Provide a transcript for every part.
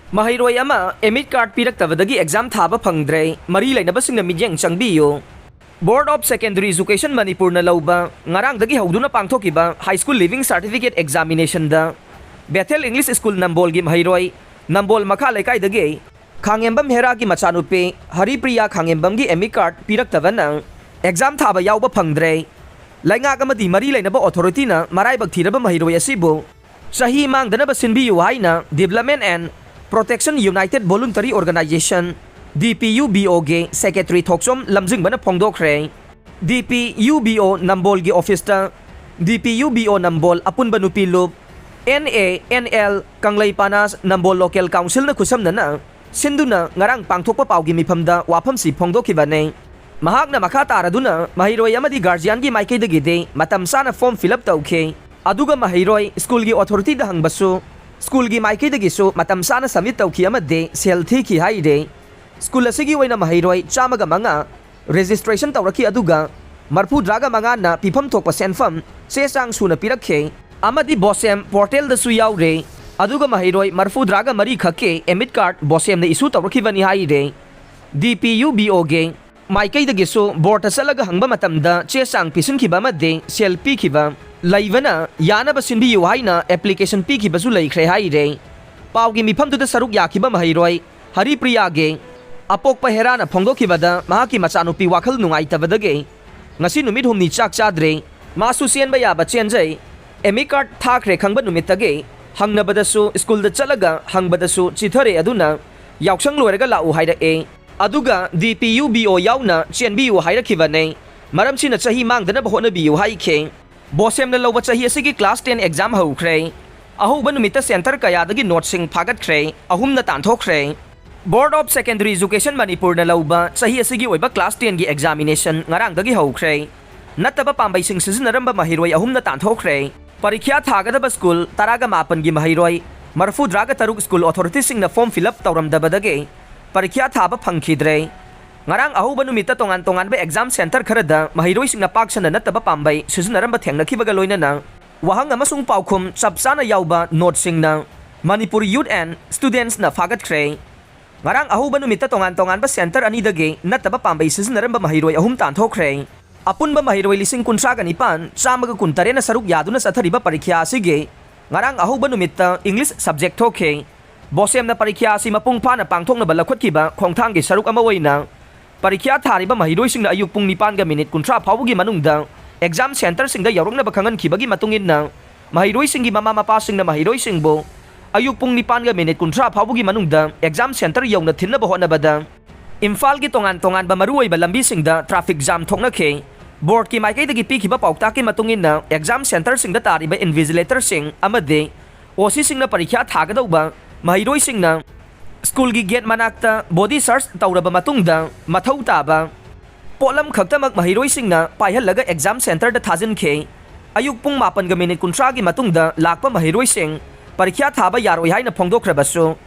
Mahiroi ama emit card piraktabadagi exam thaba phangdre mari lainabasingna midyang changbiyo. Board of Secondary Education Manipur na lauba ngarangdagi hauduna pangthokiba High School Living Certificate Examination da Bethel English School Nambol gi Mahiroi Nambol makha lekai dagi Khangembam Hera gi machanupe Haripriya Khangembam gi emit card piraktabana exam thaba yauba phangdre lainga kamadi mari lainaba authority na maraibak thiraba Mahiroi asibo sahi mangdana basinbiyo haina Development and Protection United Voluntary Organization DPUBO Secretary Thoksom Lamjing bana phongdokre DPUBO Nambol gi office ta DPUBO Nambol apun banupilub NANL Kanglai Panas Nambol Local Council na kusam na sinduna ngarang pangthokpa pawgi mifamda wafam si phongdokhibane mahak na makha taraduna Mahiroi amadi guardian gi maikei dagide matam sana form fill up tawkhe aduga Mahiroi school gi authority da hangbasu School gi maikei dagisu matam sana submit tawki amade sel thiki haide School asigi waina Mahiroi chamaga manga registration tawraki aduga marfu draga manga na pifam thokpa senfam sesang suna pirakhe amadi bosem portal da su yaure aduga Mahiroi marfu draga mari khake emit card bosem na isu tawraki bani haide DPUBO ge maikei dagisu board asalaga hangba matamda chesang pisin khiba amade sel pi khiba Laivana yana basinbi haina application pi ki basu laikhre haire pawgi mifam tuda saruk yakiba Mahiroi Haripriya ge apok pahera na phongdokhibada mahaki machanupi wakhal nungaitabadage ngasi numit humni chak chadre masu sienba yaba chenjai emi card thakre khangba numitage hangnabadasu school da chalaga hangbadasu chithare aduna yauksang loiraga lau haira e aduga DPUBO yauna chenbiu haira khibane maram china chahi mangdana bahona biu haike Bosem na loba chahi asigi class 10 exam hokre ahuba numita center kaya dagi notsing phagatkhre ahum na tanthokre Board of Secondary Education Manipur na lauba chahi asigi oiba class 10 gi examination ngarang dagi hokre nataba pambai sing sizinaramba Mahiroi ahum na tanthokre parikya thagadaba school taraga mapan gi Mahiroi marfu draga taruk school authority sing na form fill up tawramdaba dagi parikya thaba phangkhidre ngarang ahuba numita tongan ba exam center kharada Mahiroi singna paksana nataba pambai sizinaramba thengnakibaga loinana wahang amasung paukhum chapsana yauba note singna Manipur Youth and Students na phagatkhre ngarang ahuba numita tongan ba center ani dage nataba pambai sizinaramba Mahiroi ahum tanthokre apunba Mahiroi lising kunsaga nipan chamaga kuntare na saruk yaduna sathariba parikya asige ngarang ahuba numita English subject thokhe bosem na parikya asi mapung phana pangthokna balakhotkiba khongthang gi saruk ama oina Parikya thariba Mahiroi singna ayuk pung 9 kuntra phawgi manungda exam center singda yaurungna bakhangan khibagi matungin na Mahiroi singi mama mapa singna Mahiroi singbo ayuk pung 9 kuntra phawgi manungda exam center yauna thinna bahona bada Imphal gi tongan ba maruoi ba lambi singda traffic jam thokna khe board ki maikei dagi pikhiba paukta ki matungin na exam center singda tariba invigilator sing amade OC singna parikya thagadauba Mahiroi singna School gi gate manakta body search tawraba matungda mathau taba polam khaktamak Mahiroi singna paihalaga exam center da thajin khe ayuk pung 9 kuntra gi matungda lakpa Mahiroi sing parikya thaba yaroi haina phongdokrabasu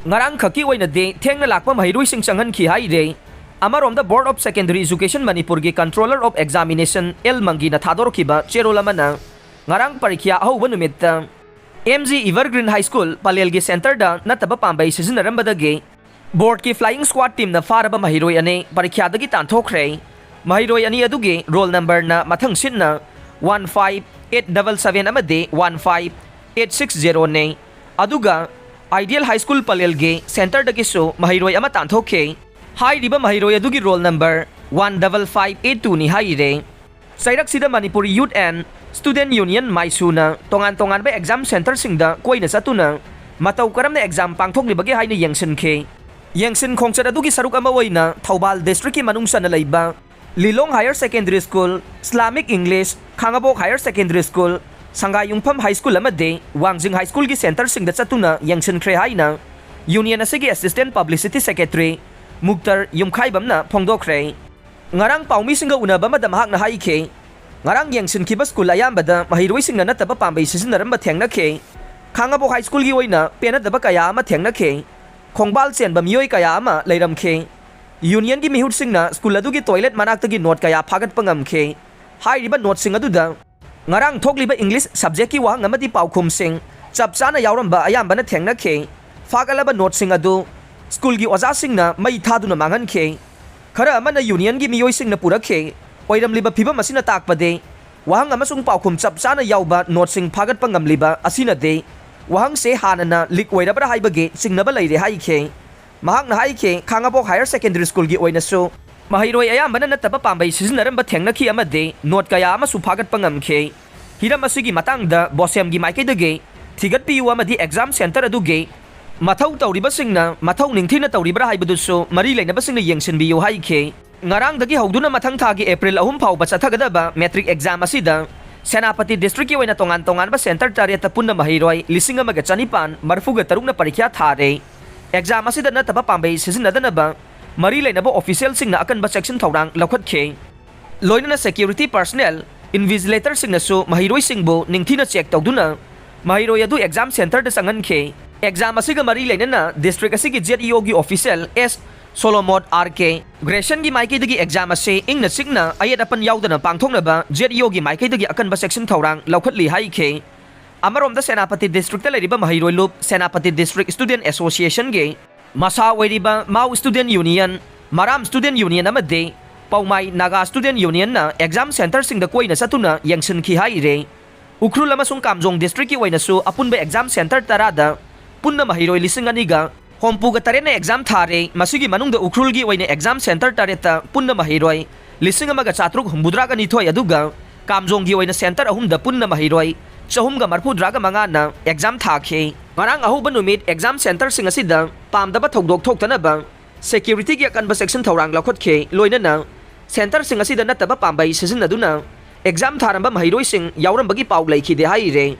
ngarang khaki oina de thengna lakpa Mahiroi sing changhan khi haire amarom the Board of Secondary Education Manipur gi Controller of Examination L Mangi na thadorkiba cherolamana ngarang parikya ahuba numitta MG Evergreen High School Palelgi Center da nataba pambai sizinarambadage board ki flying squad team na faraba Mahiroi ane parikya dagi tanthokre Mahiroi ani aduge roll number na mathang sinna 15877 amade 15860 ne aduga Ideal High School Palelgi Center dagi so Mahiroi ama tanthokhe hai riba Mahiroi adugi roll number 15582 ni haire Sairak sida Manipur Youth and Student Union Maisuna tongan ba exam center singda koina satuna matau karam na exam pangthok ni bagi haina yengsin khe yengsin khongchad adugi saruk ama oina Thoubal district ki manungsa na laiba Lilong Higher Secondary School Islamic English Khangabok Higher Secondary School Sangayungpham High School amade Wangjing High School ki center singda satuna yengsin khre haina Union asigi Assistant Publicity Secretary Muktar Yumkhaibam na phongdokre ngarang paumi singa unaba madam hak na haikhe ngarang yengsin kiba school ayambada Mahiroi singna nataba pambai sizinaramba thengna khe Khangabok High School gi oina pena daba kaya ama thengna khe khongbal chenba mioi kaya ama leiram khe Union gi mihut singna school adugi toilet manakta gi note kaya phagat pangam khe hai riba note sing aduda ngarang thokliba English subject ki wahang amadi paukhum sing chapchana yauramba ayambana thengna khe ꯐꯥꯒꯠꯂꯕ ꯅꯣꯠꯁꯤꯡ ꯑꯗꯨ ꯁ꯭ꯀꯨꯜꯒꯤ ꯑꯣꯖꯥꯁꯤꯡꯅ ꯃꯩ ꯊꯥꯗꯨꯅ ꯃꯥꯡꯍꯟꯈꯤ꯫ ꯈꯔ ꯑꯃꯅ ꯌꯨꯅꯤꯌꯟꯒꯤ ꯃꯤꯑꯣꯏꯁꯤꯡꯅ ꯄꯨꯔꯛꯈꯤ꯫ ꯑꯣꯏꯔꯝꯂꯤꯕ ꯐꯤꯚꯝ ꯑꯁꯤꯅ ꯇꯥꯛꯄꯗꯤ ꯋꯥꯍꯪ ꯑꯃꯁꯨꯡ ꯄꯥꯎꯈꯨꯝ ꯆꯞ ꯆꯥꯅ ꯌꯥꯎꯕ ꯅꯣꯠꯁꯤꯡ ꯐꯥꯒꯠꯄ ꯉꯝꯂꯤꯕ ꯑꯁꯤꯅꯗꯤ ꯋꯥꯍꯪꯁꯦ ꯍꯥꯟꯅꯅ ꯂꯤꯛ ꯑꯣꯏꯔꯕ꯭ꯔꯥ ꯍꯥꯏꯕꯒꯤ ꯆꯤꯡꯅꯕ ꯂꯩꯔꯦ ꯍꯥꯏꯈꯤ꯫ ꯃꯍꯥꯛꯅ ꯍꯥꯏꯈꯤ ꯈꯥꯡꯉꯕꯣꯛ ꯍꯥꯌꯔ ꯁꯦꯀꯦꯟꯗꯔꯤ ꯁ꯭ꯀꯨꯜꯒꯤ ꯑꯣꯏꯅꯁꯨ ꯃꯍꯩꯔꯣꯏ ꯑꯌꯥꯝꯕꯅ ꯅꯠꯇꯕ ꯄꯥꯝꯕꯩ ꯁꯤꯖꯤꯟꯅꯔꯝꯕ ꯊꯦꯡꯅꯈꯤ ꯑꯃꯗꯤ ꯅꯣꯠ ꯀꯌꯥ ꯑꯃꯁꯨ ꯐꯥꯒꯠꯄ ꯉꯝꯈꯤ꯫ ꯍꯤꯔꯝ ꯑꯁꯤꯒꯤ ꯃꯇꯥꯡꯗ ꯕꯣꯁꯦꯝꯒꯤ ꯃꯥꯏꯀꯩꯗꯒꯤ ꯊꯤꯒꯠꯄꯤꯌꯨ ꯑꯃꯗꯤ ꯑꯦꯛꯖꯥꯝ ꯁꯦꯟꯇꯔ ꯑꯗꯨꯒꯤ ꯃꯊꯧ ꯇꯧꯔꯤꯕꯁꯤꯡꯅ ꯃꯊꯧ ꯅꯤꯡꯊꯤꯅ ꯇꯧꯔꯤꯕ꯭ꯔꯥ ꯍꯥꯏꯕꯗꯨꯁꯨ ꯃꯔꯤ ꯂꯩꯅꯕꯁꯤꯡꯅ ꯌꯦꯡꯁꯤꯟꯕꯤꯌꯨ ꯍꯥꯏꯈꯤ꯫ ꯉꯔꯥꯡꯗꯒꯤ ꯍꯧꯗꯨꯅ ꯃꯊꯪ ꯊꯥꯒꯤ ꯑꯦꯄ꯭ꯔꯤꯜ 3 ꯐꯥꯎꯕ ꯆꯠꯊꯒꯗꯕ ꯃꯦꯇ꯭ꯔꯤꯛ ꯑꯦꯛꯖꯥꯝ ꯑꯁꯤꯗ ꯁꯦꯅꯥꯄꯇꯤ ꯗꯤꯁꯇ꯭ꯔꯤꯛꯀꯤ ꯑꯣꯏꯅ ꯇꯣꯉꯥꯟ ꯇꯣꯉꯥꯟꯕ ꯁꯦꯟꯇꯔ 9ꯇ ꯄꯨꯟꯅ ꯃꯍꯩꯔꯣꯏ 1963ꯅ ꯄꯔꯤꯈ꯭ꯌꯥ ꯊꯥꯔꯦ꯫ ꯑꯦꯛꯖꯥꯝ ꯑꯁꯤꯗ ꯅꯠꯇꯕ ꯄꯥꯝꯕꯩ ꯁꯤꯖꯤꯟꯅꯗꯅꯕ ꯃꯔꯤ ꯂꯩꯅꯕ ꯑꯣꯐꯤꯁꯤꯌꯦꯜꯁꯤꯡꯅ ꯑꯀꯟꯕ ꯆꯦꯛꯁꯤꯟ ꯊꯧꯔꯥꯡ ꯂꯧꯈꯠꯈꯤ꯫ ꯂꯣꯏꯅꯅ ꯁꯦꯀ꯭ꯌꯨꯔꯤꯇꯤ ꯄꯔꯁꯅꯦꯜ, ꯏꯟꯚꯤꯖꯤꯂꯦꯇꯔꯁꯤꯡꯅꯁꯨ ꯃꯍꯩꯔꯣꯏꯁꯤꯡꯕꯨ ꯅꯤꯡꯊꯤꯅ ꯆꯦꯛ ꯇꯧꯗꯨꯅ ꯃꯍꯩꯔꯣꯏ ꯑꯗꯨ ꯑꯦꯛꯖꯥꯝ ꯁꯦꯟꯇꯔꯗ ꯆꯪꯍꯟꯈꯤ꯫ ꯑꯦꯛꯖꯥꯝ ꯑꯁꯤꯒ ꯃꯔꯤ ꯂꯩꯅꯅ ꯗꯤꯁꯇ꯭ꯔꯤꯛ ꯑꯁꯤꯒꯤ ZEOꯒꯤ ꯑꯣꯐꯤꯁꯤꯌꯦꯜ S. Solomon R.K. ꯒ꯭ꯔꯦꯁꯟꯒꯤ ꯃꯥꯏꯀꯩꯗꯒꯤ ꯑꯦꯛꯖꯥꯝ ꯑꯁꯤ ꯏꯪꯅ ꯆꯤꯛꯅ ꯑꯌꯦꯠ ꯑꯄꯟ ꯌꯥꯎꯗꯅ ꯄꯥꯡꯊꯣꯛꯅꯕ ZEOꯒꯤ ꯃꯥꯏꯀꯩꯗꯒꯤ ꯑꯀꯟꯕ ꯆꯦꯛꯁꯤꯟ ꯊꯧꯔꯥꯡ ꯂꯧꯈꯠꯂꯤ ꯍꯥꯏꯈꯤ꯫ ꯑꯃꯔꯣꯝꯗ ꯁꯦꯅꯥꯄꯇꯤ ꯗꯤꯁꯇ꯭ꯔꯤꯛꯇ ꯂꯩꯔꯤꯕ ꯃꯍꯩꯔꯣꯏ ꯂꯨꯞ ꯁꯦꯅꯥꯄꯇꯤ ꯗꯤꯁꯇ꯭ꯔꯤꯛ ꯁ꯭ꯇꯨꯗꯦꯟꯠ ꯑꯦꯁꯣꯁꯤꯌꯦꯁꯟꯒꯤ ꯃꯁꯥ ꯑꯣꯏꯔꯤꯕ ꯃꯥꯎ ꯁ꯭ꯇꯨꯗꯦꯟꯠ ꯌꯨꯅꯤꯌꯟ, ꯃꯔꯥꯝ ꯁ꯭ꯇꯨꯗꯦꯟꯠ ꯌꯨꯅꯤꯌꯟ ꯑꯃꯗꯤ ꯄꯥꯎꯃꯥꯏ ꯅꯥꯒꯥ ꯁ꯭ꯇꯨꯗꯦꯟꯠ ꯌꯨꯅꯤꯌꯟꯅ ꯑꯦꯛꯖꯥꯝ ꯁꯦꯟꯇꯔꯁꯤꯡꯗ ꯀꯣꯏꯅ ꯆꯠꯇꯨꯅ ꯌꯦꯡꯁꯤꯟꯈꯤ ꯍꯥꯏꯔꯦ꯫ ꯎꯈ꯭ꯔꯨꯜ ꯑꯃꯁꯨꯡ ꯀꯥꯝꯖꯣꯡ ꯗꯤꯁꯇ꯭ꯔꯤꯛꯀꯤ ꯑꯣꯏꯅꯁꯨ ꯑꯄꯨꯟꯕ ꯑꯦꯛꯖꯥꯝ ꯁꯦꯟꯇꯔ 10ꯗ ꯄꯨꯟꯅ ꯃꯍꯩꯔꯣꯏ 2,268ꯅ ꯑꯦꯛꯖꯥꯝ ꯊꯥꯔꯦ꯫ ꯃꯁꯤꯒꯤ ꯃꯅꯨꯡꯗ ꯎꯈ꯭ꯔꯨꯜꯒꯤ ꯑꯣꯏꯅ ꯑꯦꯛꯖꯥꯝ ꯁꯦꯟꯇꯔ 9ꯇ ꯄꯨꯟꯅ ꯃꯍꯩꯔꯣꯏ 1,482 ꯑꯗꯨꯒ ꯀꯥꯝꯖꯣꯡꯒꯤ ꯑꯣꯏꯅ ꯁꯦꯟꯇꯔ 3ꯗ ꯄꯨꯟꯅ ꯃꯍꯩꯔꯣꯏ 435ꯅ ꯑꯦꯛꯖꯥꯝ ꯊꯥꯈꯤ꯫ ꯉꯔꯥꯡ ꯑꯍꯧꯕ ꯅꯨꯃꯤꯠ ꯑꯦꯛꯖꯥꯝ ꯁꯦꯟꯇꯔꯁꯤꯡ ꯑꯁꯤꯗ ꯄꯥꯝꯗꯕ ꯊꯧꯗꯣꯛ ꯊꯣꯛꯇꯅꯕ ꯁꯦꯀ꯭ꯌꯨꯔꯤꯇꯤꯒꯤ ꯑꯀꯟꯕ ꯆꯦꯛꯁꯤꯟ ꯊꯧꯔꯥꯡ ꯂꯧꯈꯠꯈꯤ꯫ ꯂꯣꯏꯅꯅ ꯁꯦꯟꯇꯔꯁꯤꯡ ꯑꯁꯤꯗ ꯅꯠꯇꯕ ꯄꯥꯝꯕꯩ ꯁꯤꯖꯤꯟꯅꯗꯨꯅ ꯑꯦꯛꯖꯥꯝ ꯊꯥꯔꯝꯕ ꯃꯍꯩꯔꯣꯏꯁꯤꯡ ꯌꯥꯎꯔꯝꯕꯒꯤ ꯄꯥꯎ ꯂꯩꯈꯤꯗꯦ ꯍꯥꯏꯔꯦ꯫